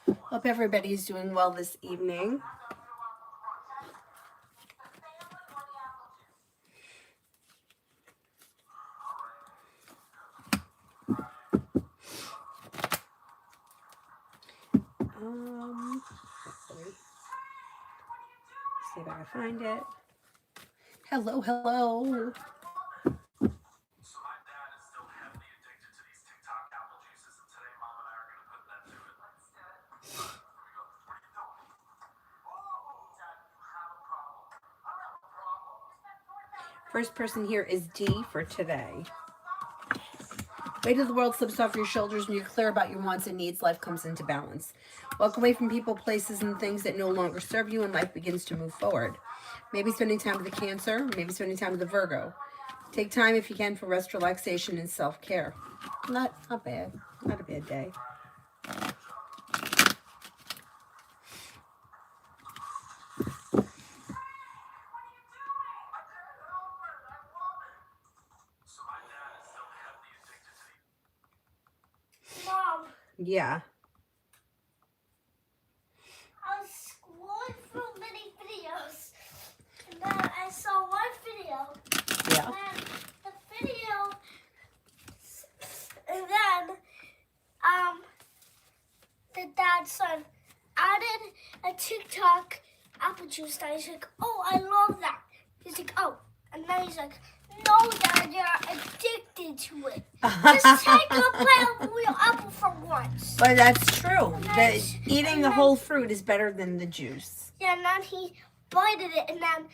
Hope everybody's doing well this evening. See if I can find it. Hello, hello. First person here is D for today. Weight of the world slips off your shoulders when you're clear about your wants and needs. Life comes into balance. Walk away from people, places, and things that no longer serve you, and life begins to move forward. Maybe spending time with the Cancer, maybe spending time with the Virgo. Take time if you can for rest, relaxation, and self-care. Not bad. Not a bad day. Mom. Yeah. I was scrolling through many videos, and then I saw one video. Yeah. And then the video, and then the dad's son added a TikTok apple juice. And he's like, "Oh, I love that." He's like, "Oh," and then he's like, "No, Dad, you're addicted to it. Just take a bite of real apple for once." But that's true. Eating the whole fruit is better than the juice. Yeah, and then he bited it, and then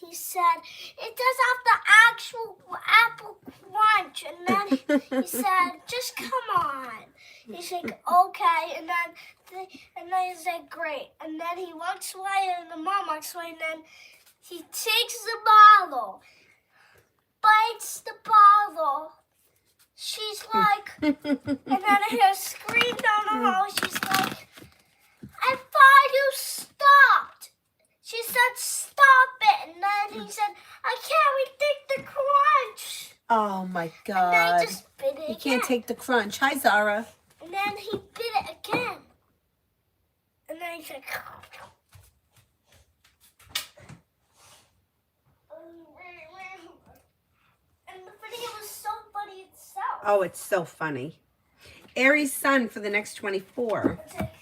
he said, "It does have the actual apple crunch." And then he said, "Just come on." He's like, "Okay," and then he's like, "Great." And then he walks away, and the mom walks away, and then he takes the bottle, bites the bottle. She's like, and then I hear a scream down the hall. She's like, "I thought you stopped." She said, "Stop it." And then he said, "I can't take the crunch." Oh my And then God. he just bit it You again. can't take the crunch. Hi, Zara. And then he bit it again. And then he's like, and the video was so funny itself. Oh, it's so funny. Aries sun for the next 24. It's like,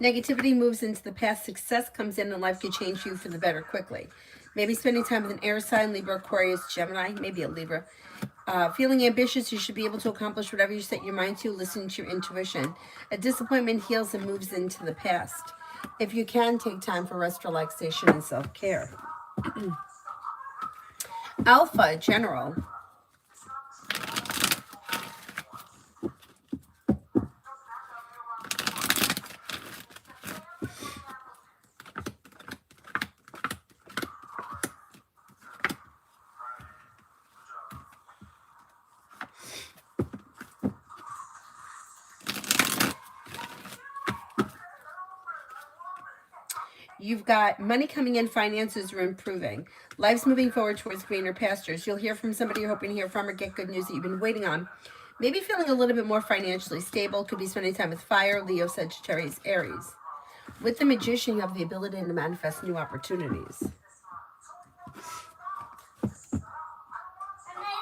Negativity moves into the past. Success comes in and life can change you for the better quickly. Maybe spending time with an air sign, Libra, Aquarius, Gemini, maybe a Libra. Feeling ambitious, you should be able to accomplish whatever you set your mind to. Listen to your intuition. A disappointment heals and moves into the past. If you can, take time for rest, relaxation, and self-care. Alpha, general. You've got money coming in, finances are improving. Life's moving forward towards greener pastures. You'll hear from somebody you're hoping to hear from or get good news that you've been waiting on. Maybe feeling a little bit more financially stable. Could be spending time with fire, Leo, Sagittarius, Aries. With the Magician, you have the ability to manifest new opportunities. and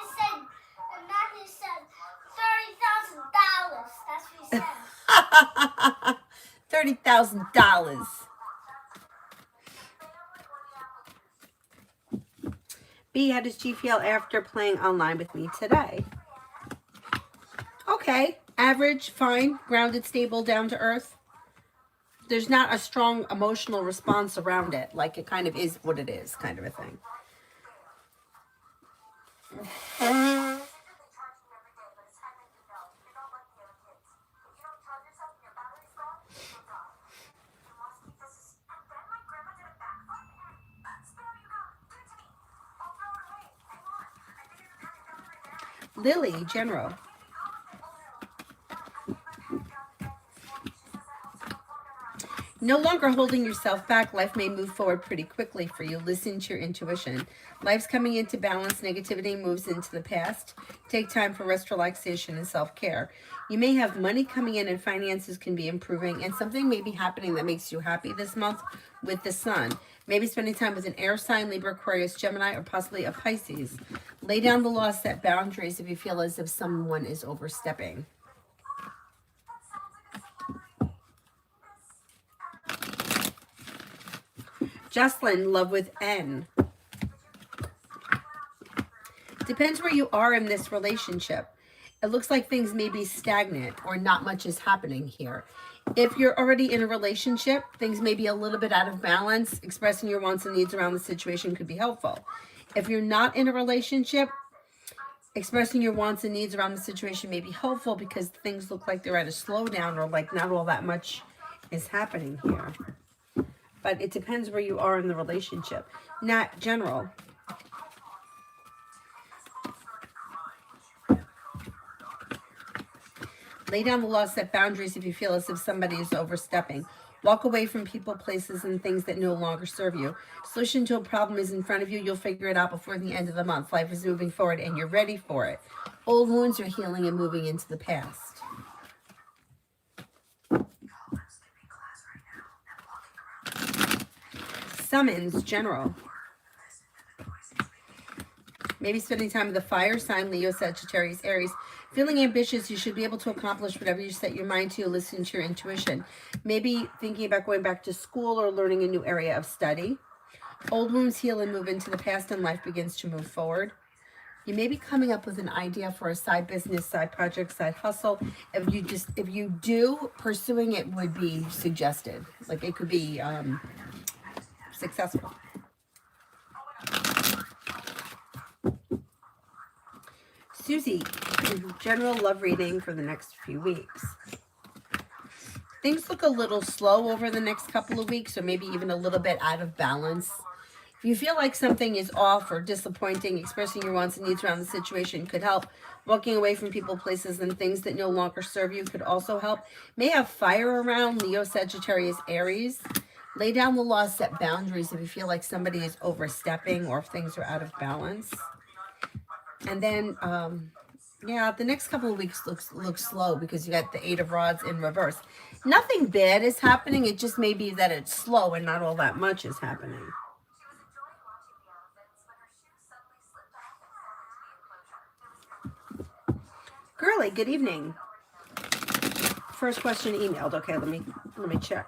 then he said, $30,000. That's what he said. $30,000. B, how does G feel after playing online with me today? Okay, average, fine, grounded, stable, down to earth. There's not a strong emotional response around it, like it kind of is what it is, kind of a thing. Lily, general. No longer holding yourself back, life may move forward pretty quickly for you. Listen to your intuition. Life's coming into balance, negativity moves into the past. Take time for rest, relaxation, and self-care. You may have money coming in and finances can be improving, and something may be happening that makes you happy this month with the sun. Maybe spending time with an air sign, Libra, Aquarius, Gemini, or possibly a Pisces. Lay down the law, set boundaries if you feel as if someone is overstepping. Jocelyn, love with N. Depends where you are in this relationship. It looks like things may be stagnant or not much is happening here. If you're already in a relationship, things may be a little bit out of balance. Expressing your wants and needs around the situation could be helpful. If you're not in a relationship, expressing your wants and needs around the situation may be helpful because things look like they're at a slowdown or like not all that much is happening here. But it depends where you are in the relationship, not general. Lay down the law, set boundaries if you feel as if somebody is overstepping. Walk away from people, places, and things that no longer serve you. Solution to a problem is in front of you. You'll figure it out before the end of the month. Life is moving forward and you're ready for it. Old wounds are healing and moving into the past. Summons, general. Maybe spending time with the fire sign, Leo, Sagittarius, Aries. Feeling ambitious, you should be able to accomplish whatever you set your mind to. Listen to your intuition. Maybe thinking about going back to school or learning a new area of study. Old wounds heal and move into the past and life begins to move forward. You may be coming up with an idea for a side business, side project, side hustle. If you do, pursuing it would be suggested. Like it could be successful. Susie, general love reading for the next few weeks. Things look a little slow over the next couple of weeks, or maybe even a little bit out of balance. If you feel like something is off or disappointing, expressing your wants and needs around the situation could help. Walking away from people, places, and things that no longer serve you could also help. May have fire around, Leo, Sagittarius, Aries. Lay down the law, set boundaries if you feel like somebody is overstepping or if things are out of balance. And then, yeah, the next couple of weeks looks slow because you got the Eight of Rods in reverse. Nothing bad is happening. It just may be that it's slow and not all that much is happening. Girly, good evening. First question emailed. Okay, let me check.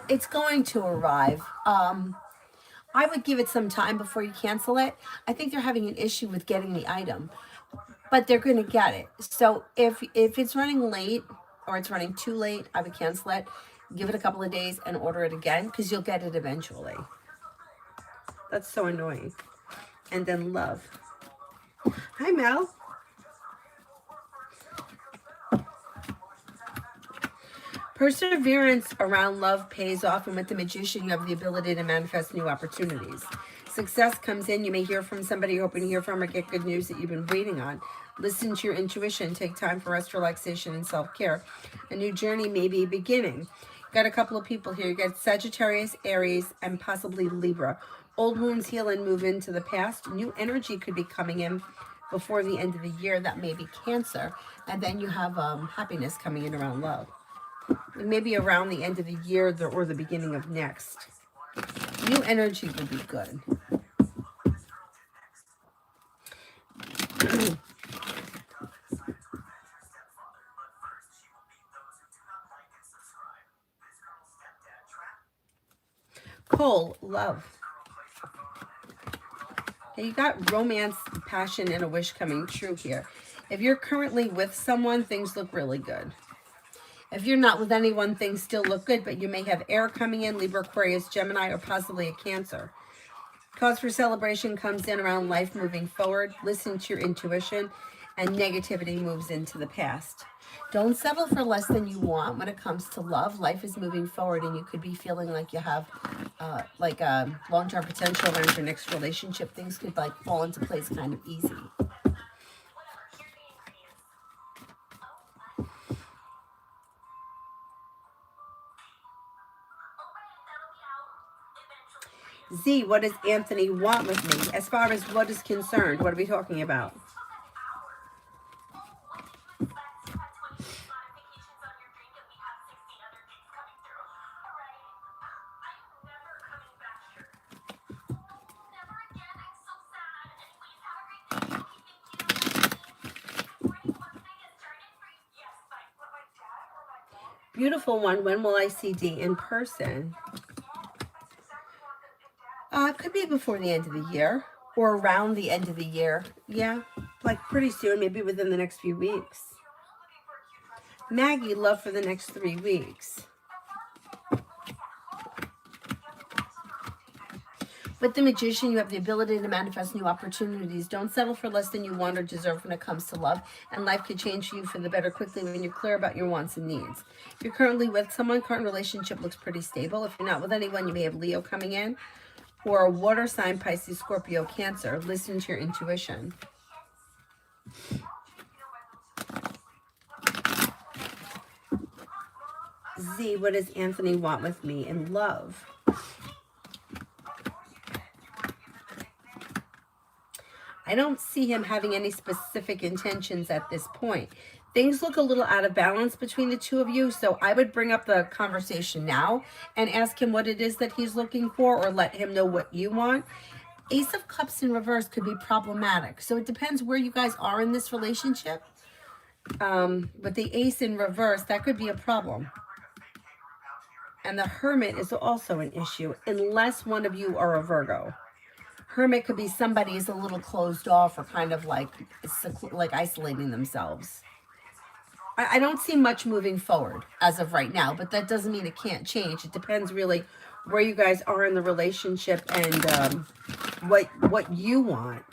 It's going to arrive. I would give it some time before you cancel it. I think they're having an issue with getting the item, but they're going to get it. So if it's running late or it's running too late, I would cancel it, give it a couple of days and order it again because you'll get it eventually. That's so annoying. And then love. Hi, Mel. Perseverance around love pays off, and with the Magician, you have the ability to manifest new opportunities. Success comes in. You may hear from somebody you're hoping to hear from or get good news that you've been waiting on. Listen to your intuition. Take time for rest, relaxation, and self-care. A new journey may be beginning. Got a couple of people here. You got Sagittarius, Aries, and possibly Libra. Old wounds heal and move into the past. New energy could be coming in before the end of the year. That may be Cancer. And then you have happiness coming in around love. Maybe around the end of the year or the beginning of next. New energy would be good. Cole, love. You got romance, passion, and a wish coming true here. If you're currently with someone, things look really good. If you're not with anyone, things still look good, but you may have air coming in, Libra, Aquarius, Gemini, or possibly a Cancer. Cause for celebration comes in around life moving forward. Listen to your intuition, and negativity moves into the past. Don't settle for less than you want when it comes to love. Life is moving forward, and you could be feeling like you have like a long-term potential around your next relationship. Things could like fall into place kind of easy. Z, what does Anthony want with me? As far as what is concerned, what are we talking about? Beautiful one. When will I see D in person? Could be before the end of the year or around the end of the year. Yeah, like pretty soon, maybe within the next few weeks. Maggie, love for the next 3 weeks. With the Magician, you have the ability to manifest new opportunities. Don't settle for less than you want or deserve when it comes to love, and life could change for you for the better quickly when you're clear about your wants and needs. If you're currently with someone, current relationship looks pretty stable. If you're not with anyone, you may have Leo coming in, or a water sign, Pisces, Scorpio, Cancer. Listen to your intuition. Z, what does Anthony want with me in love? I don't see him having any specific intentions at this point. Things look a little out of balance between the two of you, so I would bring up the conversation now and ask him what it is that he's looking for, or let him know what you want. Ace of Cups in reverse could be problematic, so it depends where you guys are in this relationship. But the Ace in reverse, that could be a problem. And the Hermit is also an issue, unless one of you are a Virgo. Hermit could be somebody who's a little closed off or kind of like isolating themselves. I don't see much moving forward as of right now, but that doesn't mean it can't change. It depends really where you guys are in the relationship and what you want.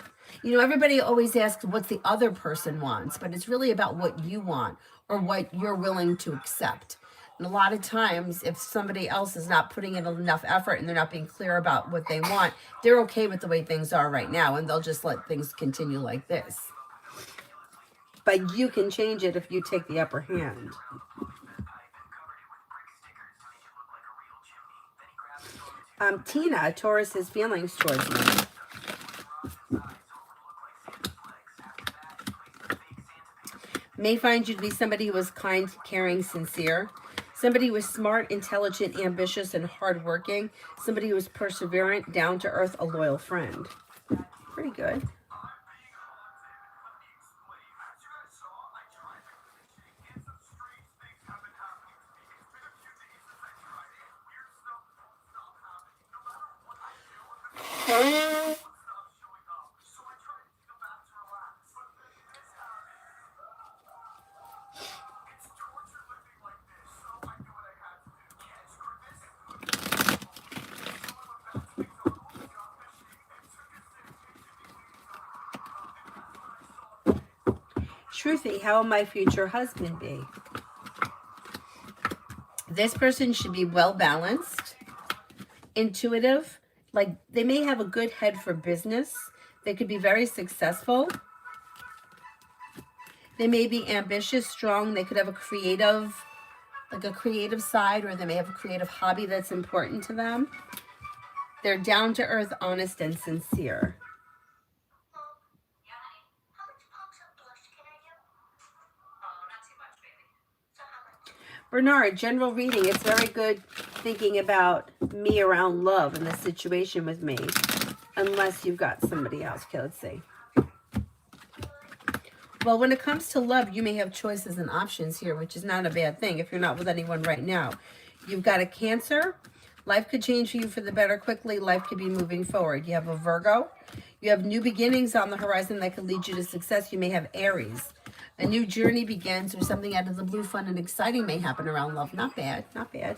You know, everybody always asks what the other person wants, but it's really about what you want or what you're willing to accept. And a lot of times, if somebody else is not putting in enough effort and they're not being clear about what they want, they're okay with the way things are right now, and they'll just let things continue like this. But you can change it if you take the upper hand. Tina, Taurus's feelings towards me. May find you to be somebody who is kind, caring, sincere. Somebody who is smart, intelligent, ambitious, and hardworking. Somebody who is perseverant, down to earth, a loyal friend. Pretty good. Truthy, how will my future husband be? This person should be well balanced, intuitive, like they may have a good head for business. They could be very successful. They may be ambitious, strong. They could have a creative side, or they may have a creative hobby that's important to them. They're down to earth, honest, and sincere. Bernard, general reading. It's very good thinking about me around love and the situation with me. Unless you've got somebody else. Okay, let's see. Well, when it comes to love, you may have choices and options here, which is not a bad thing if you're not with anyone right now. You've got a Cancer. Life could change for you for the better quickly. Life could be moving forward. You have a Virgo. You have new beginnings on the horizon that could lead you to success. You may have Aries. A new journey begins, or something out of the blue, fun and exciting may happen around love. Not bad, not bad.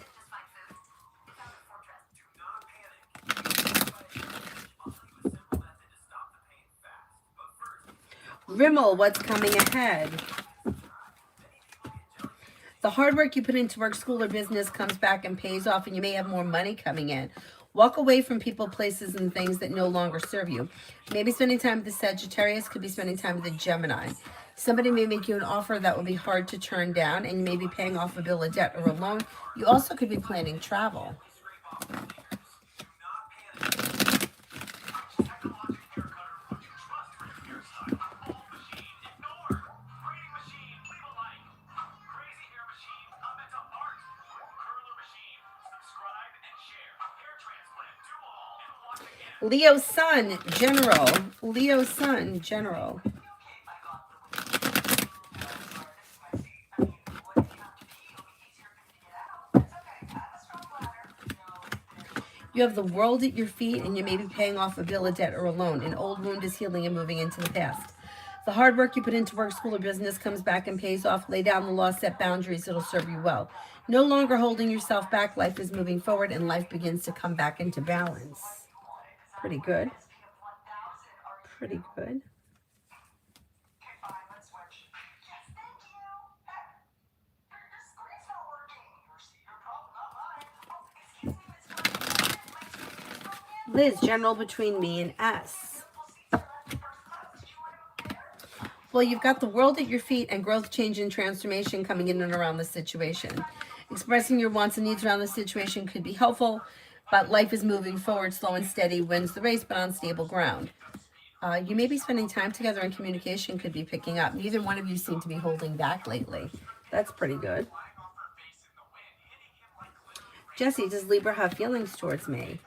Rimmel, what's coming ahead? The hard work you put into work, school, or business comes back and pays off, and you may have more money coming in. Walk away from people, places, and things that no longer serve you. Maybe spending time with the Sagittarius, could be spending time with the Gemini. Somebody may make you an offer that will be hard to turn down, and you may be paying off a bill of debt or a loan. You also could be planning travel. Leo Sun, General. Leo Sun, General. You have the world at your feet, and you may be paying off a bill of debt or a loan. An old wound is healing and moving into the past. The hard work you put into work, school, or business comes back and pays off. Lay down the law, set boundaries. It'll serve you well. No longer holding yourself back. Life is moving forward, and life begins to come back into balance. Pretty good. Pretty good. Liz, general between me and S. Well, you've got the world at your feet and growth, change, and transformation coming in and around the situation. Expressing your wants and needs around the situation could be helpful, but life is moving forward. Slow and steady wins the race, but on stable ground. You may be spending time together, and communication could be picking up. Neither one of you seem to be holding back lately. That's pretty good. Jesse, does Libra have feelings towards me?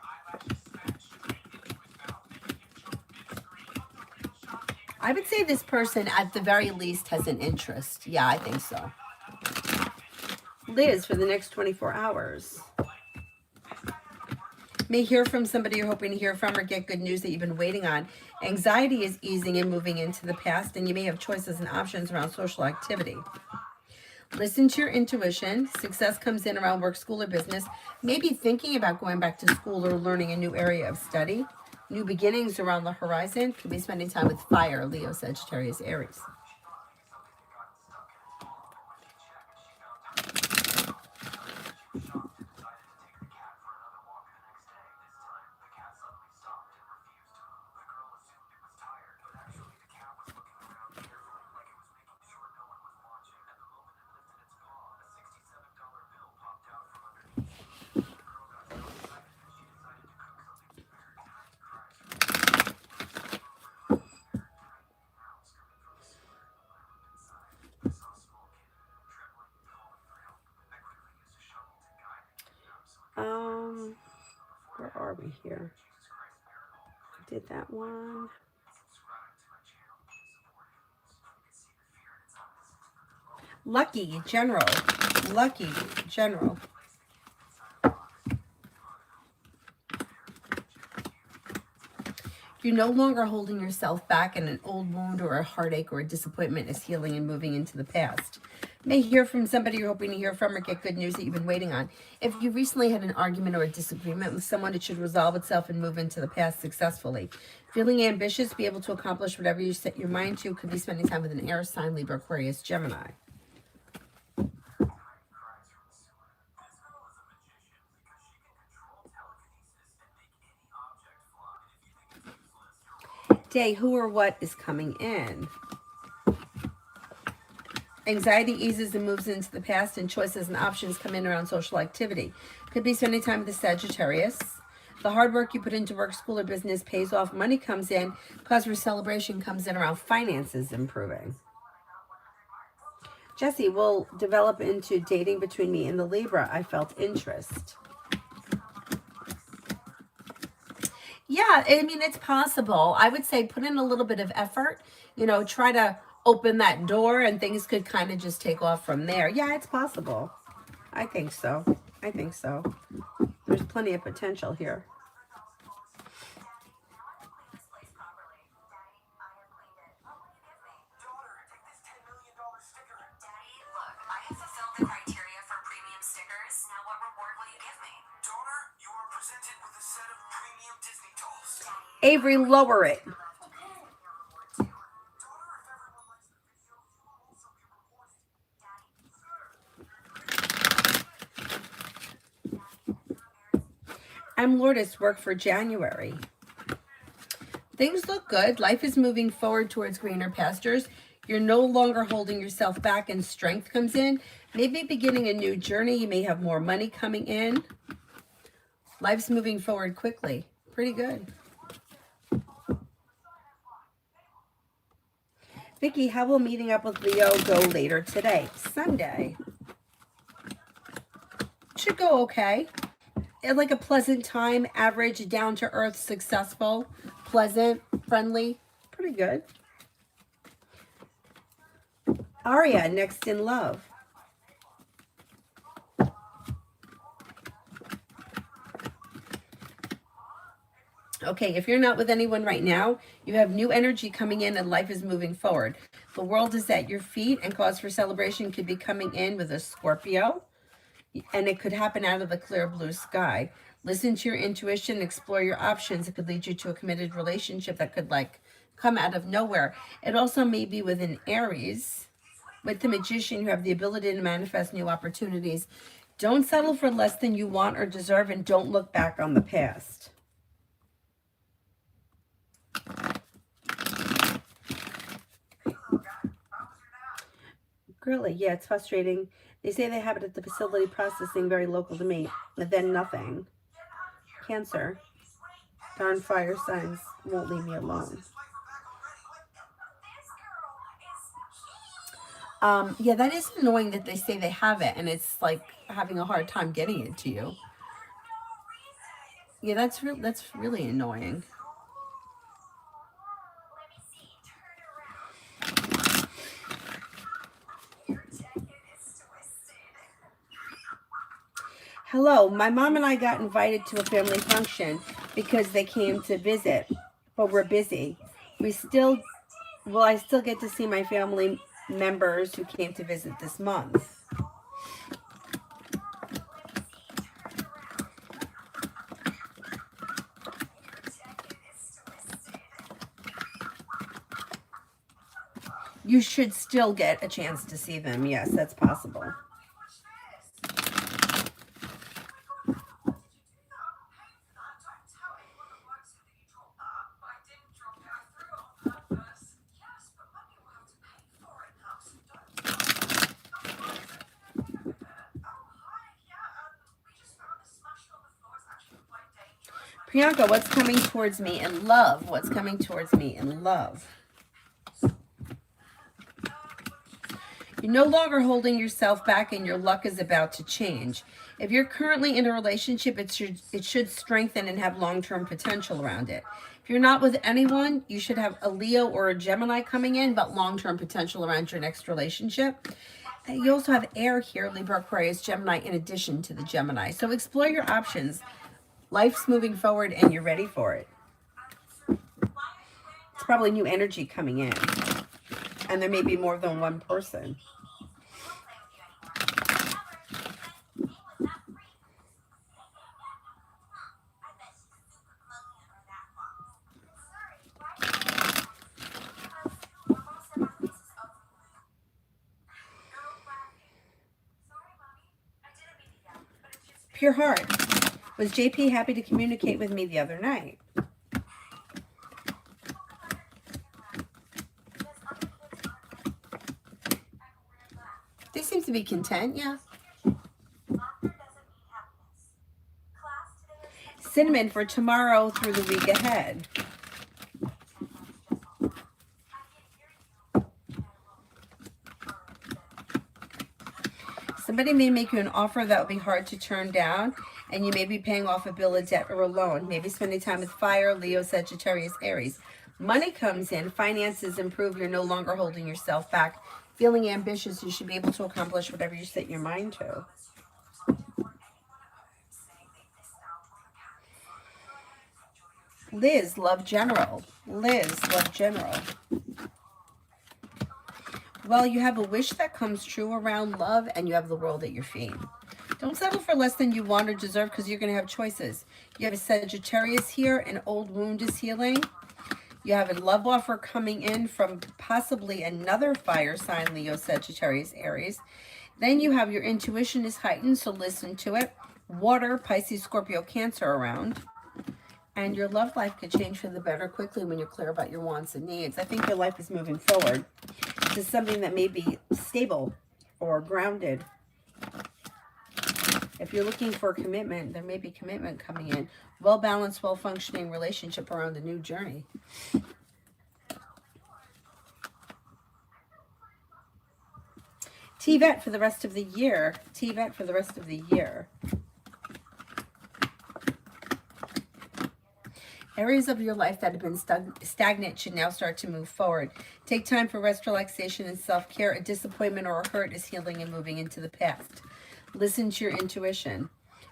I would say this person, at the very least, has an interest. Yeah, I think so. Liz, for the next 24 hours. May hear from somebody you're hoping to hear from, or get good news that you've been waiting on. Anxiety is easing and moving into the past, and you may have choices and options around social activity. Listen to your intuition. Success comes in around work, school, or business. Maybe thinking about going back to school or learning a new area of study. New beginnings around the horizon. Could be spending time with fire, Leo, Sagittarius, Aries. Where are we here? I did that one. Lucky, general. Lucky, general. You're no longer holding yourself back, and an old wound or a heartache or a disappointment is healing and moving into the past. May hear from somebody you're hoping to hear from, or get good news that you've been waiting on. If you recently had an argument or a disagreement with someone, it should resolve itself and move into the past successfully. Feeling ambitious, be able to accomplish whatever you set your mind to. Could be spending time with an air sign, Libra, Aquarius, Gemini. Day, who or what is coming in? Anxiety eases and moves into the past, and choices and options come in around social activity. Could be spending time with the Sagittarius. The hard work you put into work, school, or business pays off. Money comes in. Cause for celebration comes in around finances improving. Jesse, will develop into dating between me and the Libra. I felt interest. Yeah, I mean, it's possible. I would say put in a little bit of effort, try to open that door, and things could kind of just take off from there. Yeah, it's possible. I think so. There's plenty of potential here. Avery, lower it. I'm Lourdes, work for January. Things look good. Life is moving forward towards greener pastures. You're no longer holding yourself back and strength comes in. Maybe beginning a new journey. You may have more money coming in. Life's moving forward quickly. Pretty good. Vicky, how will meeting up with Leo go later today? Sunday. Should go okay. Like a pleasant time, average, down to earth, successful, pleasant, friendly, pretty good. Aria, next in love. Okay, if you're not with anyone right now, you have new energy coming in and life is moving forward. The world is at your feet and cause for celebration could be coming in with a Scorpio. And it could happen out of the clear blue sky. Listen to your intuition, explore your options. It could lead you to a committed relationship that could like come out of nowhere. It also may be with an Aries. With the Magician, you have the ability to manifest new opportunities. Don't settle for less than you want or deserve, and don't look back on the past. Girly, yeah, it's frustrating. They say they have it at the facility processing, very local to me, but then nothing. Cancer. Darn fire signs won't leave me alone. Yeah, that is annoying that they say they have it and it's like having a hard time getting it to you. Yeah, that's really annoying. Hello, my mom and I got invited to a family function because they came to visit, but we're busy. I still get to see my family members who came to visit this month. You should still get a chance to see them. Yes, that's possible. Priyanka, what's coming towards me in love? What's coming towards me in love? You're no longer holding yourself back and your luck is about to change. If you're currently in a relationship, it should strengthen and have long-term potential around it. If you're not with anyone, you should have a Leo or a Gemini coming in, but long-term potential around your next relationship. You also have air here, Libra, Aquarius, Gemini, in addition to the Gemini. So explore your options. Life's moving forward and you're ready for it. It's probably new energy coming in. And there may be more than one person. Pure heart. Was JP happy to communicate with me the other night? They seem to be content, yeah. Cinnamon for tomorrow through the week ahead. Somebody may make you an offer that will be hard to turn down, and you may be paying off a bill of debt or a loan. Maybe spending time with fire, Leo, Sagittarius, Aries. Money comes in, finances improve, you're no longer holding yourself back. Feeling ambitious, you should be able to accomplish whatever you set your mind to. Liz, love general. Liz, love general. Well, you have a wish that comes true around love, and you have the world at your feet. Don't settle for less than you want or deserve, because you're going to have choices. You have a Sagittarius here. An old wound is healing. You have a love offer coming in from possibly another fire sign, Leo, Sagittarius, Aries. Then you have your intuition is heightened, so listen to it. Water, Pisces, Scorpio, Cancer around. And your love life could change for the better quickly when you're clear about your wants and needs. I think your life is moving forward to something that may be stable or grounded. If you're looking for a commitment, there may be commitment coming in. Well-balanced, well-functioning relationship around a new journey. TVET for the rest of the year. TVET for the rest of the year. Areas of your life that have been stagnant should now start to move forward. Take time for rest, relaxation, and self-care. A disappointment or a hurt is healing and moving into the past. Listen to your intuition.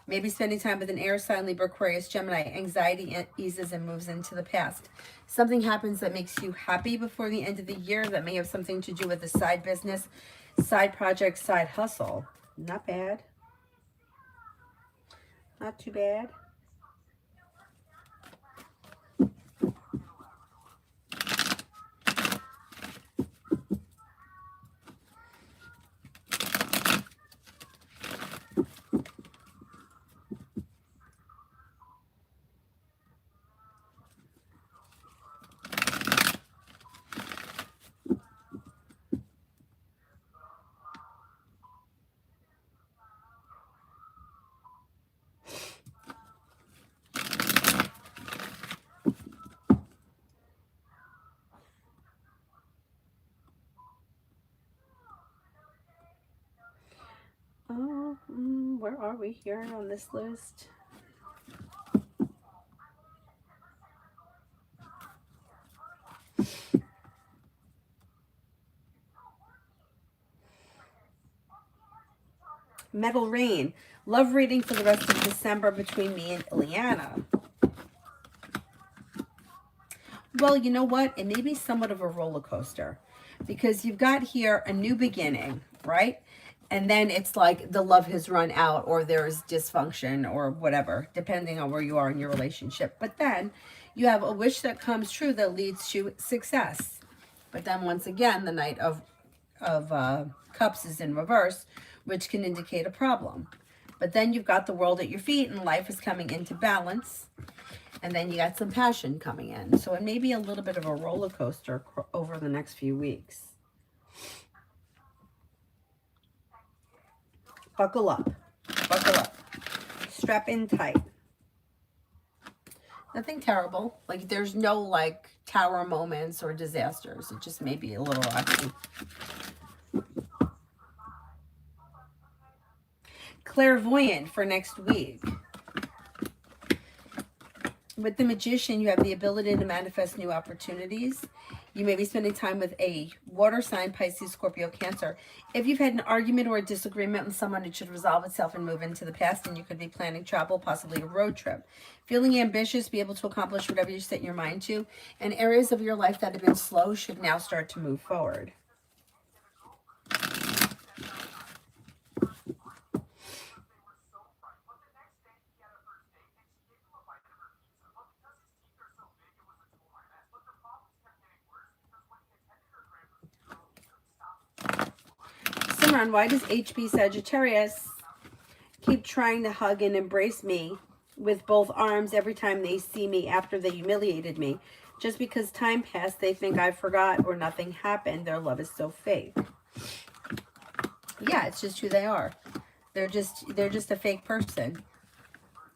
Maybe spending time with an air sign, Libra, Aquarius, Gemini. Anxiety eases and moves into the past. Something happens that makes you happy before the end of the year that may have something to do with a side business, side project, side hustle. Not bad. Not too bad. Where are we here on this list? Metal Rain. Love reading for the rest of December between me and Ileana. Well, you know what? It may be somewhat of a roller coaster because you've got here a new beginning, right? And then it's like the love has run out or there's dysfunction or whatever, depending on where you are in your relationship. But then you have a wish that comes true that leads to success. But then once again, the Knight of Cups is in reverse, which can indicate a problem. But then you've got the world at your feet and life is coming into balance. And then you got some passion coming in. So it may be a little bit of a roller coaster over the next few weeks. Buckle up. Buckle up. Strap in tight. Nothing terrible. Like there's no like tower moments or disasters. It just may be a little rocky. Clairvoyant for next week. With the Magician, you have the ability to manifest new opportunities. You may be spending time with a water sign, Pisces, Scorpio, Cancer. If you've had an argument or a disagreement with someone, it should resolve itself and move into the past, and you could be planning travel, possibly a road trip. Feeling ambitious, be able to accomplish whatever you set your mind to. And areas of your life that have been slow should now start to move forward. Simran, why does HB Sagittarius keep trying to hug and embrace me with both arms every time they see me after they humiliated me? Just because time passed, they think I forgot or nothing happened. Their love is so fake. Yeah, it's just who they are. They're just a fake person.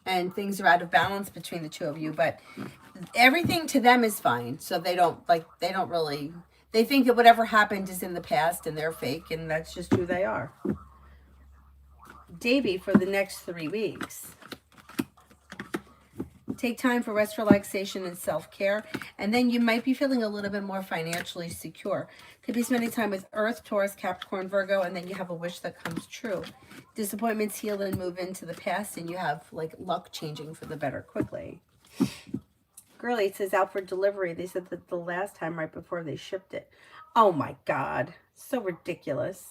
And things are out of balance between the two of you, but everything to them is fine. So they don't really, they think that whatever happened is in the past and they're fake, and that's just who they are. Davy for the next 3 weeks. Take time for rest, relaxation, and self-care. And then you might be feeling a little bit more financially secure. Could be spending time with Earth, Taurus, Capricorn, Virgo, and then you have a wish that comes true. Disappointments heal and move into the past, and you have like luck changing for the better quickly. Girlie, it says out for delivery. They said that the last time right before they shipped it. Oh my God. So ridiculous.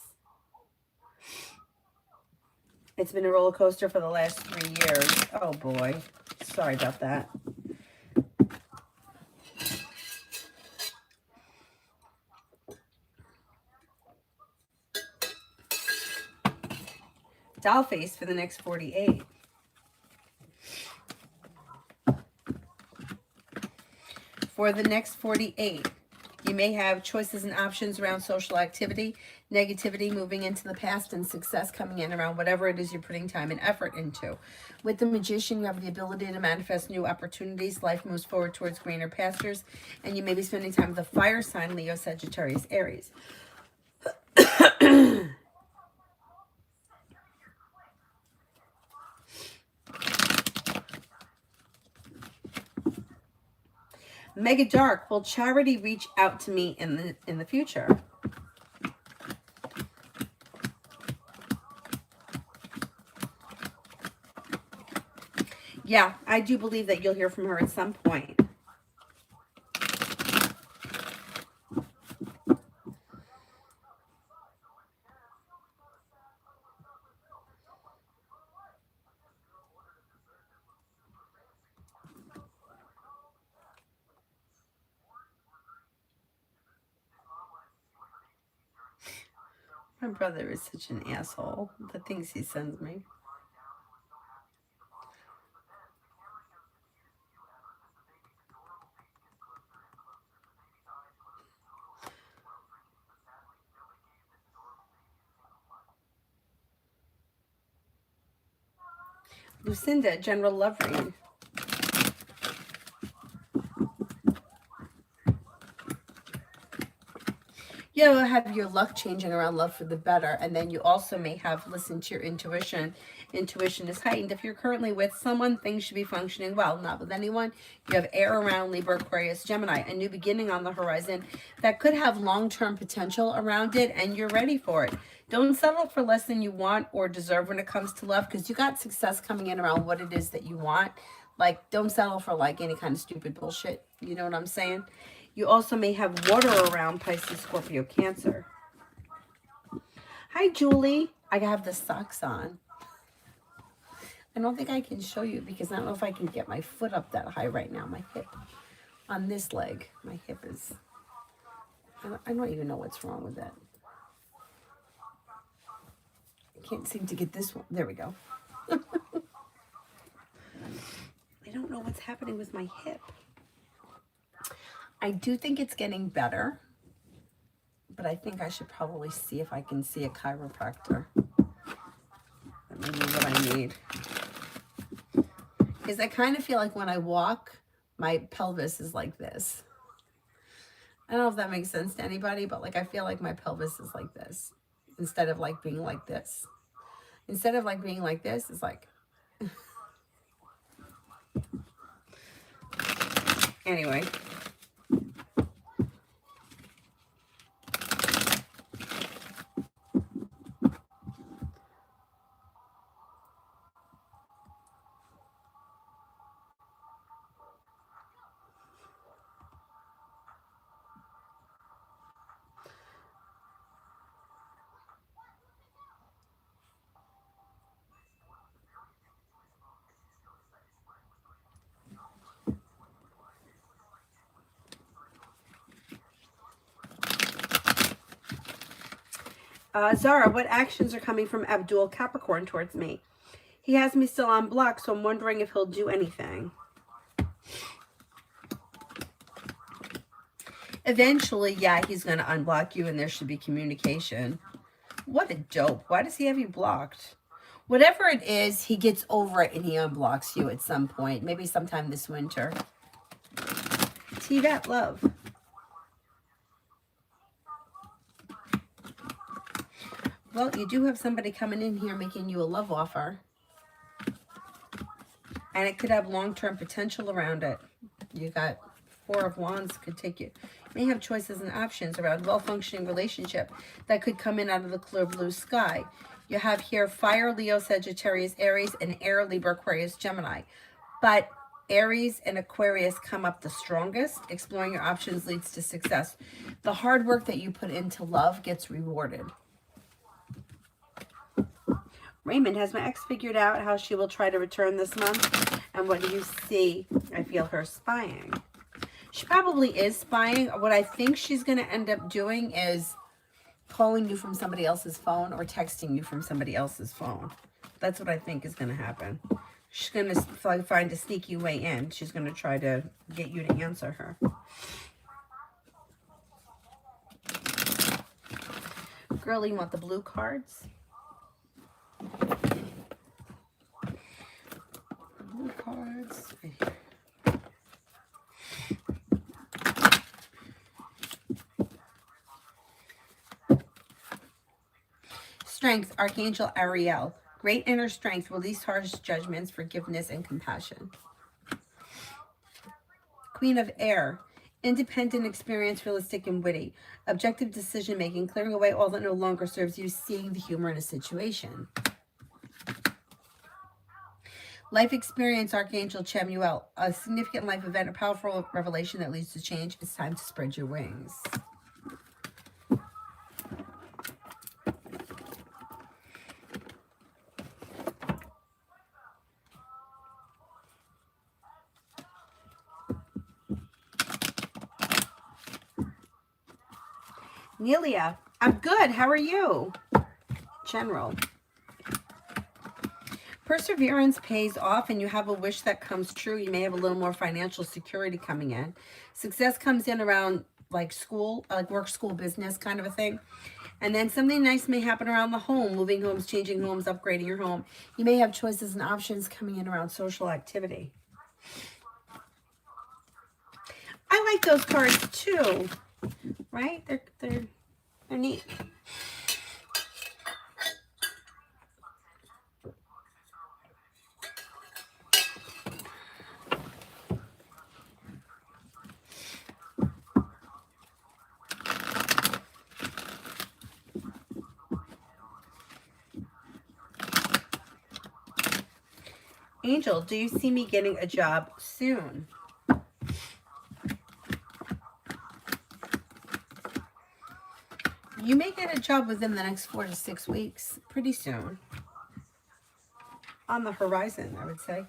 It's been a roller coaster for the last 3 years. Oh boy. Sorry about that. Doll face for the next 48. For the next 48, you may have choices and options around social activity, negativity moving into the past, and success coming in around whatever it is you're putting time and effort into. With the Magician, you have the ability to manifest new opportunities. Life moves forward towards greener pastures, and you may be spending time with the fire sign, Leo, Sagittarius, Aries. Mega Dark, will charity reach out to me in the future? Yeah, I do believe that you'll hear from her at some point. My brother is such an asshole. The things he sends me. Lucinda, general love read. You'll have your luck changing around love for the better, and then you also may have listened to your intuition. Intuition is heightened. If you're currently with someone, things should be functioning well. Not with anyone. You have air around Libra, Aquarius, Gemini. A new beginning on the horizon that could have long-term potential around it, and you're ready for it. Don't settle for less than you want or deserve when it comes to love, because you got success coming in around what it is that you want. Like, don't settle for like any kind of stupid bullshit. You know what I'm saying? You also may have water around Pisces, Scorpio, Cancer. Hi, Julie. I have the socks on. I don't think I can show you because I don't know if I can get my foot up that high right now. My hip on this leg. My hip is... I don't even know what's wrong with it. I can't seem to get this one. There we go. I don't know what's happening with my hip. I do think it's getting better, but I think I should probably see if I can see a chiropractor. That may be what I need. Because I kind of feel like when I walk, my pelvis is like this. I don't know if that makes sense to anybody, but like I feel like my pelvis is like this instead of like being like this. Instead of like being like this, it's like... Anyway. Zara, what actions are coming from Abdul Capricorn towards me? He has me still on block, so I'm wondering if he'll do anything. Eventually, yeah, he's going to unblock you and there should be communication. What a dope. Why does he have you blocked? Whatever it is, he gets over it and he unblocks you at some point. Maybe sometime this winter. T-Vet, love. Well, you do have somebody coming in here making you a love offer. And it could have long-term potential around it. You got Four of Wands could take you. You may have choices and options around well-functioning relationship that could come in out of the clear blue sky. You have here Fire, Leo, Sagittarius, Aries, and Air, Libra, Aquarius, Gemini. But Aries and Aquarius come up the strongest. Exploring your options leads to success. The hard work that you put into love gets rewarded. Raymond, has my ex figured out how she will try to return this month? And what do you see? I feel her spying. She probably is spying. What I think she's going to end up doing is calling you from somebody else's phone or texting you from somebody else's phone. That's what I think is going to happen. She's going to find a sneaky way in. She's going to try to get you to answer her. Girl, you want the blue cards? Blue cards. Right here. Strength, Archangel Ariel. Great inner strength, release harsh judgments, forgiveness, and compassion. Queen of Air. Independent, experienced, realistic, and witty. Objective decision-making, clearing away all that no longer serves you, seeing the humor in a situation. Life experience, Archangel Chamuel. A significant life event, a powerful revelation that leads to change. It's time to spread your wings. Nelia, I'm good. How are you? General. Perseverance pays off and you have a wish that comes true. You may have a little more financial security coming in. Success comes in around like school, like work, school, business kind of a thing. And then something nice may happen around the home, moving homes, changing homes, upgrading your home. You may have choices and options coming in around social activity. I like those cards too, right? They're neat. Angel, do you see me getting a job soon? You may get a job within the next 4 to 6 weeks, pretty soon. On the horizon, I would say.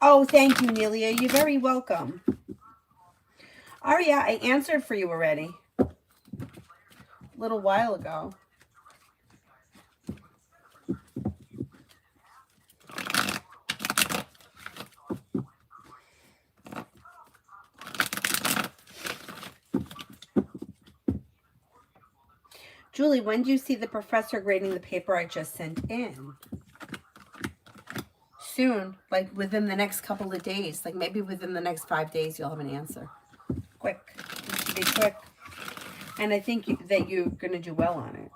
Oh, thank you, Nelia. You're very welcome. Aria, I answered for you already. A little while ago. Julie, when do you see the professor grading the paper I just sent in? Soon, like within the next couple of days, like maybe within the next 5 days, you'll have an answer. Quick. It should be quick. And I think that you're going to do well on it.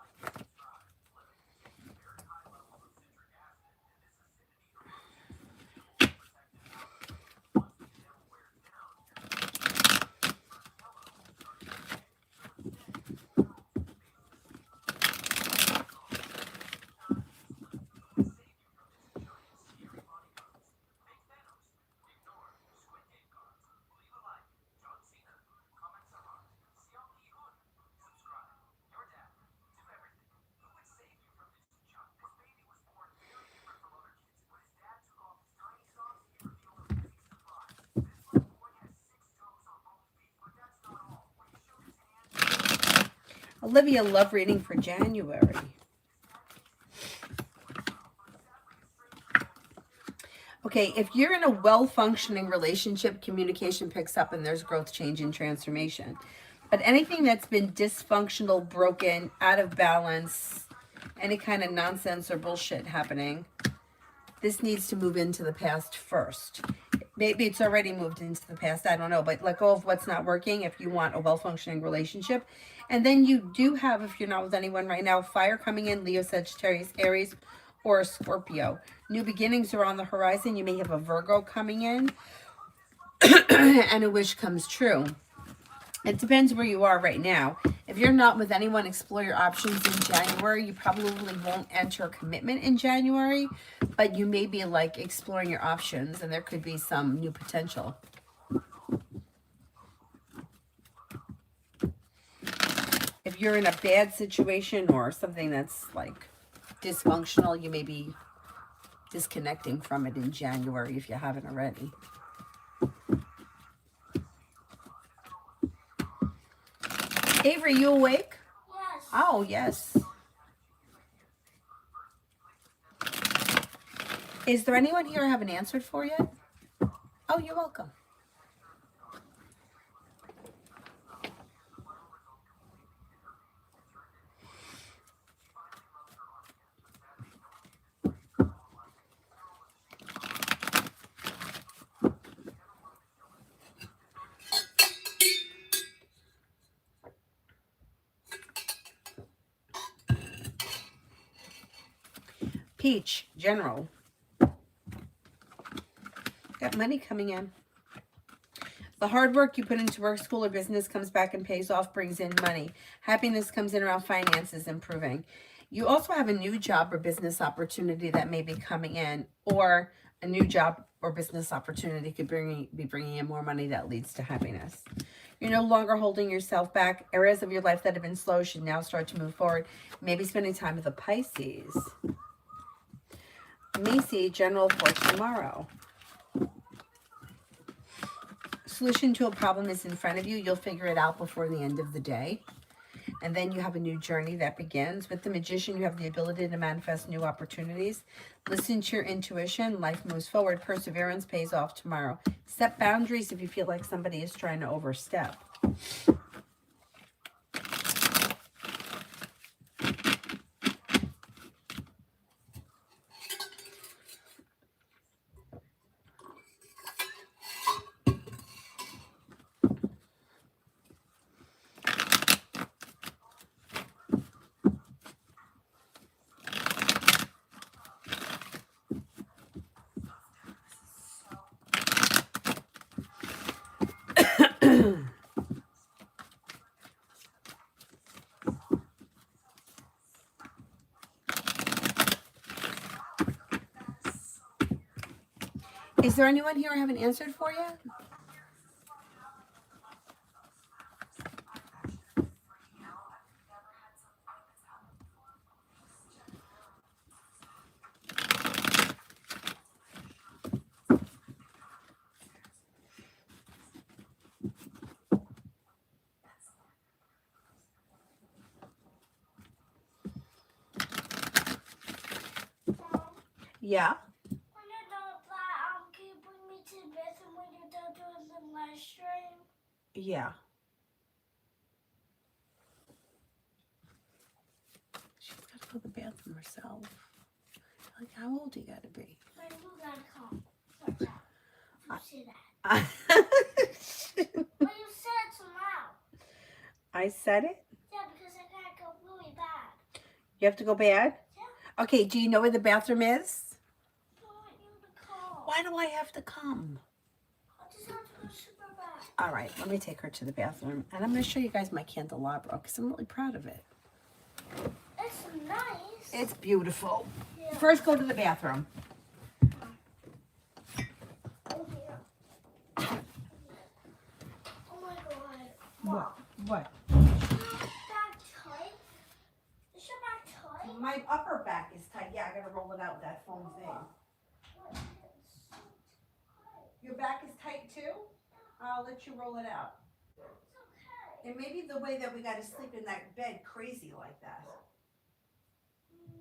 Olivia, love reading for January. Okay, if you're in a well-functioning relationship, communication picks up and there's growth, change, and transformation. But anything that's been dysfunctional, broken, out of balance, any kind of nonsense or bullshit happening, this needs to move into the past first. Maybe it's already moved into the past, I don't know, but let go of what's not working if you want a well-functioning relationship. And then you do have, if you're not with anyone right now, fire coming in, Leo, Sagittarius, Aries, or a Scorpio. New beginnings are on the horizon. You may have a Virgo coming in and a wish comes true. It depends where you are right now. If you're not with anyone, explore your options in January. You probably won't enter a commitment in January, but you may be like exploring your options and there could be some new potential. If you're in a bad situation or something that's like dysfunctional, you may be disconnecting from it in January if you haven't already. Avery, you awake? Yes. Oh, yes. Is there anyone here I haven't answered for yet? Oh, you're welcome. Peach, general. Got money coming in. The hard work you put into work, school, or business comes back and pays off, brings in money. Happiness comes in around finances improving. You also have a new job or business opportunity that may be coming in, or a new job or business opportunity could be bringing in more money that leads to happiness. You're no longer holding yourself back. Areas of your life that have been slow should now start to move forward. Maybe spending time with a Pisces. Macy, general for tomorrow. Solution to a problem is in front of you. You'll figure it out before the end of the day. And then you have a new journey that begins. With the Magician, you have the ability to manifest new opportunities. Listen to your intuition. Life moves forward. Perseverance pays off tomorrow. Set boundaries if you feel like somebody is trying to overstep. Is there anyone here I haven't answered for yet? Yeah. When you're done with that, can you bring me to the bathroom when you're done doing the live stream? Yeah. She's got to go to the bathroom herself. Like, how old do you got to be? When you gotta come. Sorry, you say that. Well, you said it so loud. I said it? Yeah, because I gotta go really bad. You have to go bad? Yeah. Okay, do you know where the bathroom is? I want you to come. Why do I have to come? I just have to go super bad. All right, let me take her to the bathroom. And I'm going to show you guys my candelabra because I'm really proud of it. It's nice. It's beautiful. Yeah. First, go to the bathroom. Oh, yeah. Oh my god. Mom, What? is your back tight? Is your back tight? My upper back is tight. Yeah, I got to roll it out with that foam thing. What? It's so tight. Your back is tight too? I'll let you roll it out. It's okay. It may be the way that we got to sleep in that bed crazy like that.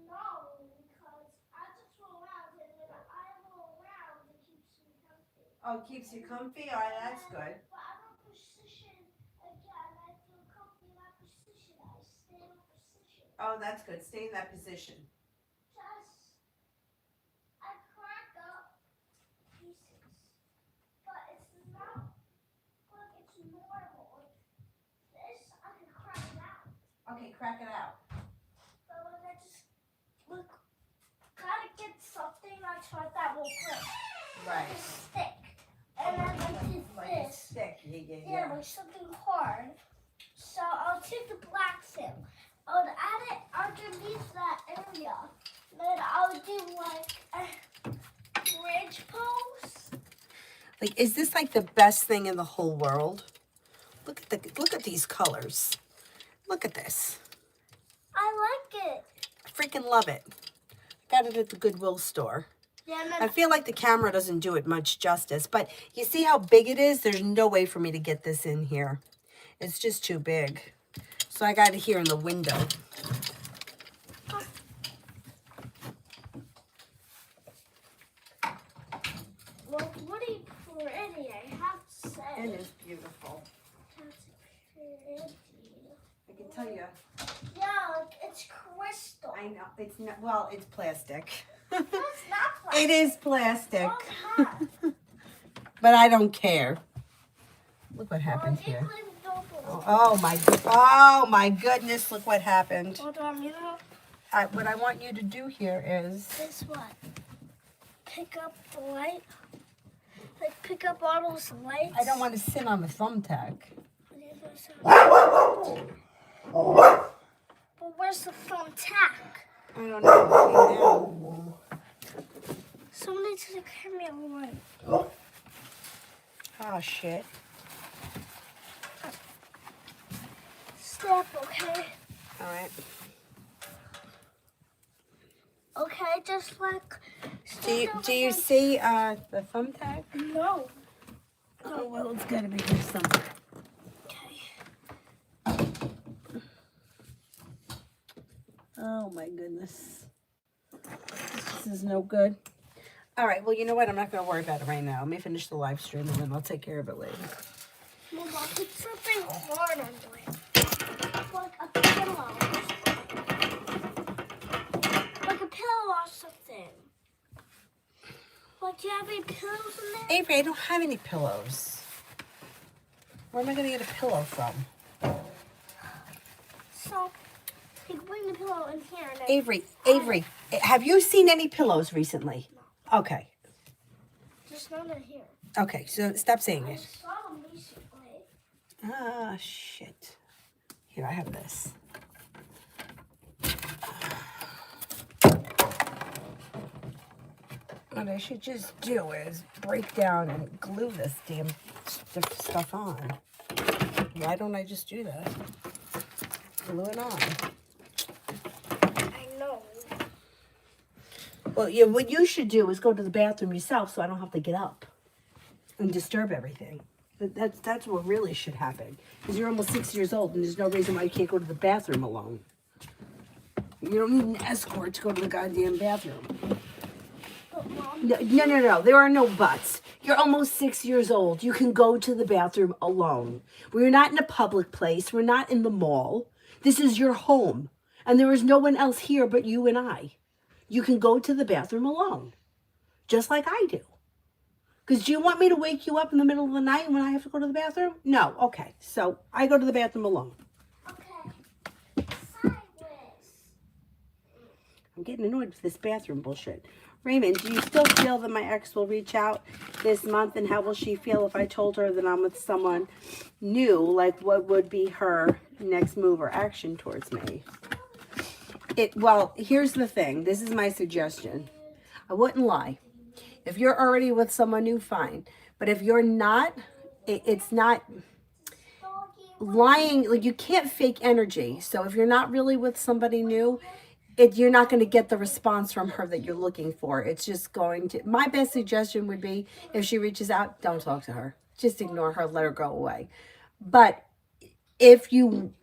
No, because I just roll around and when I roll around, it keeps me comfy. Oh, it keeps you comfy? All right, that's good. But I don't position again. I feel comfy in my position. I stay in a position. Oh, that's good. Stay in that position. Just, I crack up pieces. But it's not like it's normal. Like this, I can crack it out. Okay, crack it out. But when I just look, got something that's like that will break. Right. A stick. And then like this. Stick. Yeah, like something hard. So I'll take the black thing. I'll add it underneath that area. Then I'll do like a bridge pose. Like, is this like the best thing in the whole world? Look at these colors. Look at this. I like it. I freaking love it. Got it at the Goodwill store. Yeah, and I then feel like the camera doesn't do it much justice, but you see how big it is? There's no way for me to get this in here. It's just too big. So I got it here in the window. well, pretty pretty, I have to say. It is beautiful. That's pretty. I can tell you. Yeah, like it's crystal. I know. It's not, well, it's plastic. That's not plastic. It is plastic. Oh, yeah. But I don't care. Look what happened here. Oh my goodness, look what happened. Hold on, you know What I want you to do here is, this one. Pick up the light. Like pick up all those lights. I don't want to sit on the thumbtack. But where's the thumbtack? I don't know. Somebody to the camera one. Oh shit. Step, okay? All right. Okay, just like. Do you see the thumbtack? No. Oh well, it's gotta be here somewhere. Okay. Oh my goodness. This is no good. All right, well, you know what? I'm not going to worry about it right now. Let me finish the live stream and then I'll take care of it later. Mom, I'll put something hard under it. Like a pillow. Like a pillow or something. Like, do you have any pillows in there? Avery, I don't have any pillows. Where am I going to get a pillow from? So, you can bring the pillow in here. And then Avery, have you seen any pillows recently? Okay. just not in here. Okay, so stop saying I it. saw them recently. Ah, shit. Here, I have this. What I should just do is break down and glue this damn stuff on. Why don't I just do that? Glue it on. I know. Well, yeah, what you should do is go to the bathroom yourself so I don't have to get up and disturb everything. That's what really should happen. Because you're almost 6 years old and there's no reason why you can't go to the bathroom alone. You don't need an escort to go to the goddamn bathroom. But Mom, No. There are no buts. You're almost 6 years old. You can go to the bathroom alone. We're not in a public place. We're not in the mall. This is your home. And there is no one else here but you and I. You can go to the bathroom alone. Just like I do. Because do you want me to wake you up in the middle of the night when I have to go to the bathroom? No. Okay. So I go to the bathroom alone. okay. Sideways. I'm getting annoyed with this bathroom bullshit. Raymond, do you still feel that my ex will reach out this month? And how will she feel if I told her that I'm with someone new? Like, what would be her next move or action towards me? Well, here's the thing. This is my suggestion. I wouldn't lie. If you're already with someone new, fine. But if you're not, it's not lying. Like, you can't fake energy. So if you're not really with somebody new, you're not going to get the response from her that you're looking for. It's just going to, my best suggestion would be, if she reaches out, don't talk to her. Just ignore her, let her go away. But if you,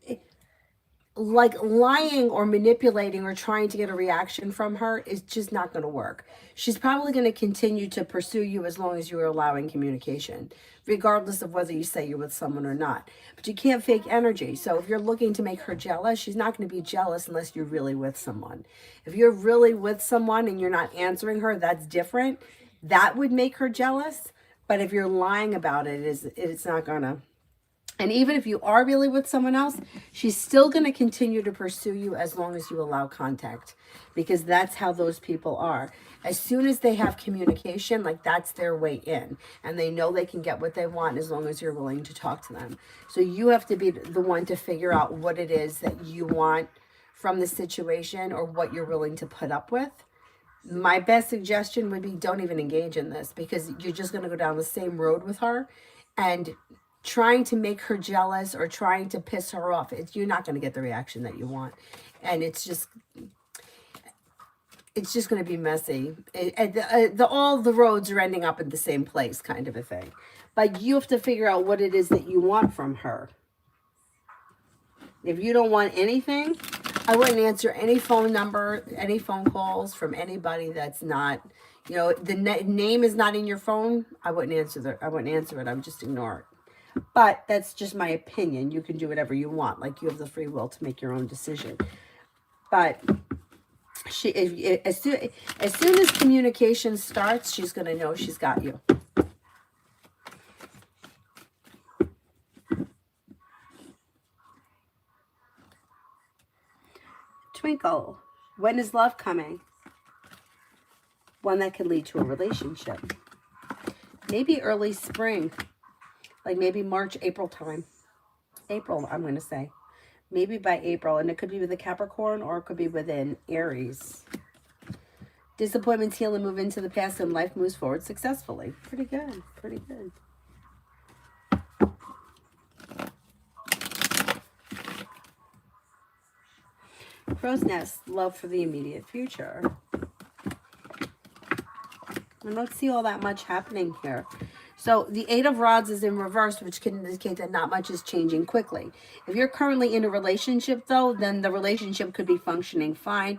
like, lying or manipulating or trying to get a reaction from her is just not going to work. She's probably going to continue to pursue you as long as you are allowing communication, regardless of whether you say you're with someone or not. But you can't fake energy. So if you're looking to make her jealous, she's not going to be jealous unless you're really with someone. If you're really with someone and you're not answering her, that's different. That would make her jealous. But if you're lying about it, it's not going to. And even if you are really with someone else, she's still going to continue to pursue you as long as you allow contact, because that's how those people are. As soon as they have communication, like that's their way in, and they know they can get what they want as long as you're willing to talk to them. So you have to be the one to figure out what it is that you want from the situation or what you're willing to put up with. My best suggestion would be don't even engage in this, because you're just going to go down the same road with her, and trying to make her jealous or trying to piss her off, you're not going to get the reaction that you want. And it's just going to be messy. All the roads are ending up in the same place, kind of a thing. But you have to figure out what it is that you want from her. If you don't want anything, I wouldn't answer any phone number, any phone calls from anybody that's not, the name is not in your phone. I wouldn't answer it. I would just ignore it. But that's just my opinion. You can do whatever you want. Like, you have the free will to make your own decision. But as soon as communication starts, she's going to know she's got you. Twinkle, when is love coming? One that can lead to a relationship. Maybe early spring, like maybe March, April time. April, I'm going to say. Maybe by April, and it could be with a Capricorn or it could be within Aries. Disappointments heal and move into the past, and life moves forward successfully. Pretty good, pretty good. Crow's Nest, love for the immediate future. I don't see all that much happening here. So the Eight of Rods is in reverse, which can indicate that not much is changing quickly. If you're currently in a relationship, though, then the relationship could be functioning fine.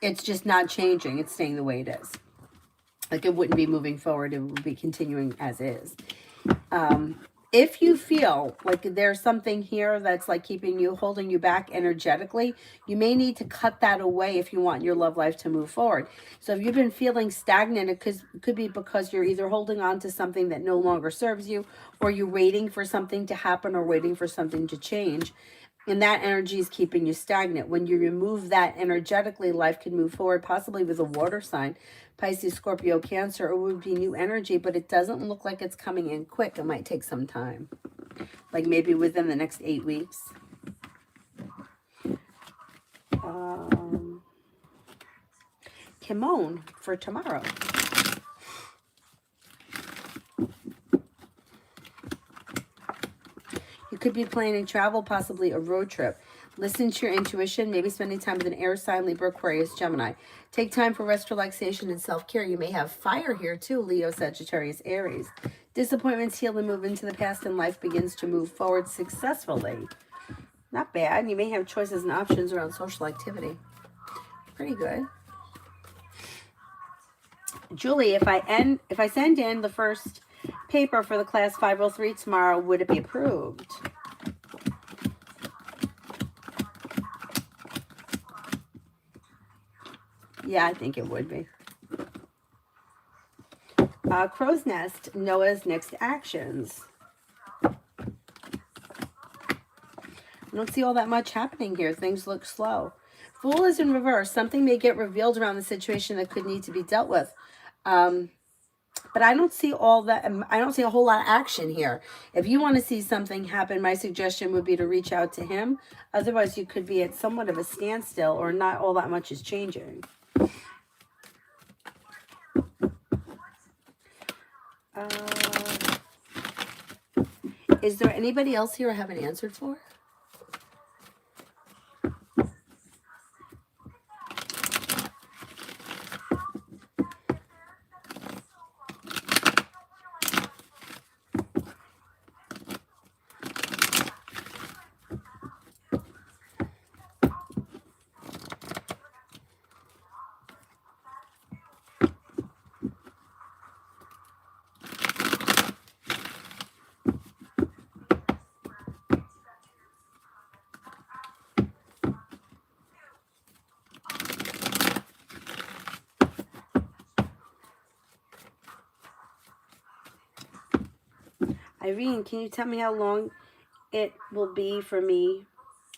It's just not changing. It's staying the way it is. Like, it wouldn't be moving forward. It would be continuing as is. If you feel like there's something here that's like holding you back energetically, you may need to cut that away if you want your love life to move forward. So if you've been feeling stagnant, it could be because you're either holding on to something that no longer serves you, or you're waiting for something to happen or waiting for something to change. And that energy is keeping you stagnant. When you remove that energetically, life can move forward, possibly with a water sign. Pisces, Scorpio, Cancer, it would be new energy, but it doesn't look like it's coming in quick. It might take some time. Like maybe within the next 8 weeks. Kimon for tomorrow. You could be planning travel, possibly a road trip. Listen to your intuition, maybe spending time with an air sign, Libra, Aquarius, Gemini. Take time for rest, relaxation, and self-care. You may have fire here too, Leo, Sagittarius, Aries. Disappointments heal and move into the past, and life begins to move forward successfully. Not bad. You may have choices and options around social activity. Pretty good. Julie, if I send in the first paper for the class 503 tomorrow, would it be approved? Yeah, I think it would be. Crow's Nest, Noah's next actions. I don't see all that much happening here. Things look slow. Fool is in reverse. Something may get revealed around the situation that could need to be dealt with. But I don't see all that. I don't see a whole lot of action here. If you want to see something happen, my suggestion would be to reach out to him. Otherwise, you could be at somewhat of a standstill, or not all that much is changing. Is there anybody else here I haven't answered for? Irene, can you tell me how long it will be for me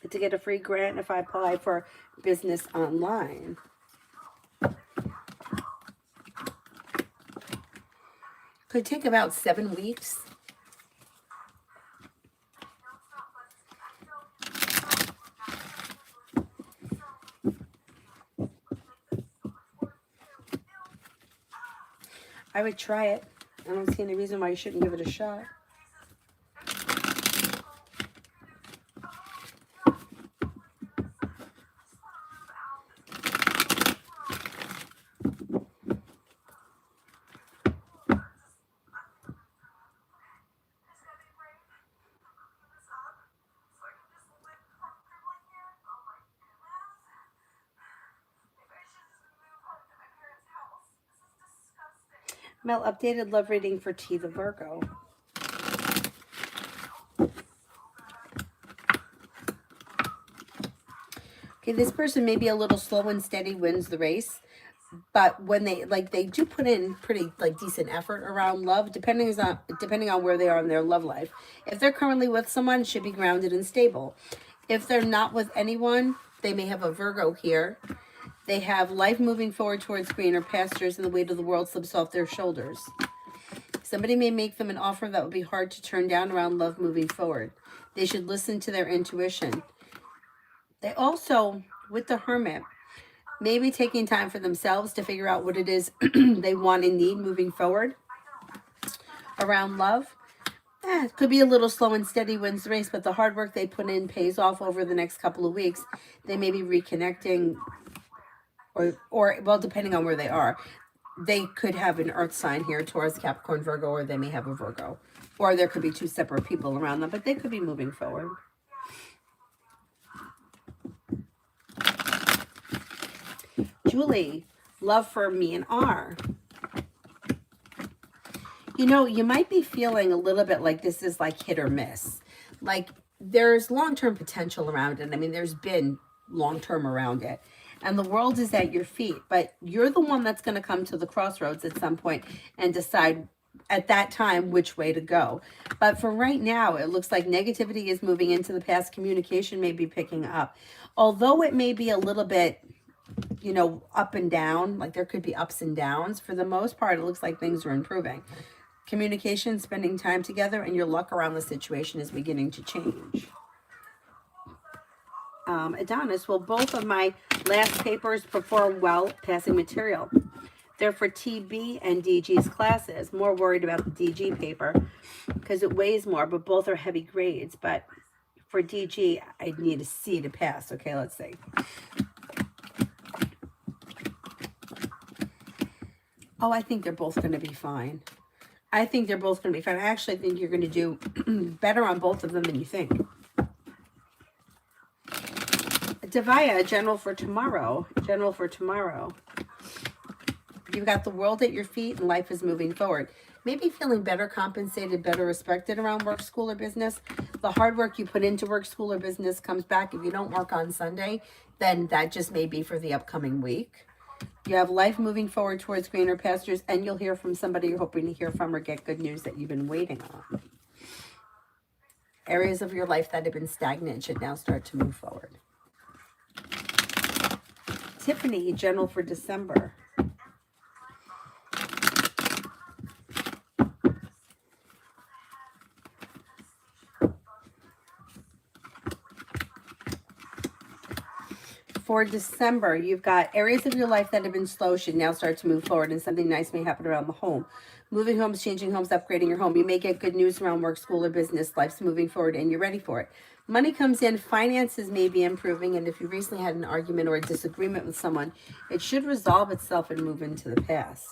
to get a free grant if I apply for business online. Could take about 7 weeks. I would try it. I don't see any reason why you shouldn't give it a shot. Mel, updated love reading for T the Virgo. Okay, this person may be a little slow and steady, wins the race, but when they do put in pretty decent effort around love, depending on where they are in their love life. If they're currently with someone, it should be grounded and stable. If they're not with anyone, they may have a Virgo here. They have life moving forward towards greener pastures, and the weight of the world slips off their shoulders. Somebody may make them an offer that would be hard to turn down around love moving forward. They should listen to their intuition. They also, with the Hermit, may be taking time for themselves to figure out what it is they want and need moving forward around love. It could be a little slow and steady wins the race, but the hard work they put in pays off over the next couple of weeks. They may be reconnecting, or well, depending on where they are. They could have an earth sign here, Taurus, Capricorn, Virgo, or they may have a Virgo. Or there could be two separate people around them, but they could be moving forward. Julie, love for me and R. You know, you might be feeling a little bit like this is like hit or miss. Like there's long-term potential around it. I mean, there's been long-term around it. And the world is at your feet. But you're the one that's going to come to the crossroads at some point and decide at that time which way to go. But for right now, it looks like negativity is moving into the past. Communication may be picking up. Although it may be a little bit, you know, up and down, like there could be ups and downs. For the most part, it looks like things are improving. Communication, spending time together, and your luck around the situation is beginning to change. Adonis, will both of my last papers perform well passing material? They're for TB and DG's classes. More worried about the DG paper because it weighs more, but both are heavy grades. But for DG, I need a C to pass. Okay, let's see. Oh, I think they're both going to be fine. I think they're both going to be fine. I actually think you're going to do better on both of them than you think. Devaya, general for tomorrow. General for tomorrow. You've got the world at your feet and life is moving forward. Maybe feeling better compensated, better respected around work, school, or business. The hard work you put into work, school, or business comes back. If you don't work on Sunday, then that just may be for the upcoming week. You have life moving forward towards greener pastures, and you'll hear from somebody you're hoping to hear from or get good news that you've been waiting on. Areas of your life that have been stagnant should now start to move forward. Tiffany, general for December. For December, you've got areas of your life that have been slow should now start to move forward, and something nice may happen around the home. Moving homes, changing homes, upgrading your home. You may get good news around work, school, or business. Life's moving forward, and you're ready for it. Money comes in, finances may be improving, and if you recently had an argument or a disagreement with someone, it should resolve itself and move into the past.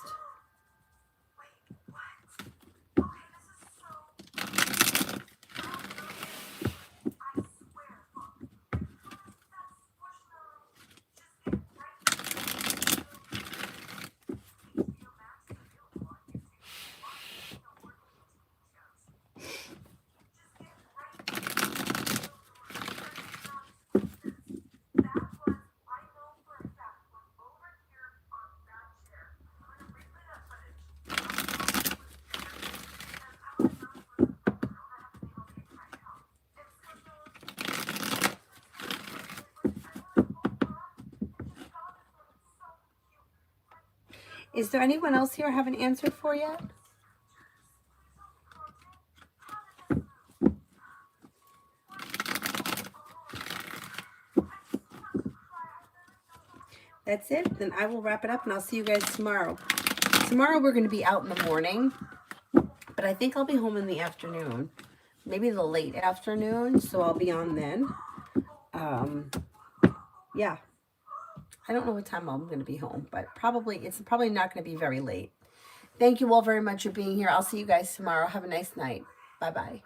Is there anyone else here I haven't answered for yet? That's it. Then I will wrap it up and I'll see you guys tomorrow. Tomorrow we're going to be out in the morning, but I think I'll be home in the afternoon. Maybe the late afternoon, so I'll be on then. Yeah. I don't know what time I'm going to be home, but it's probably not going to be very late. Thank you all very much for being here. I'll see you guys tomorrow. Have a nice night. Bye-bye.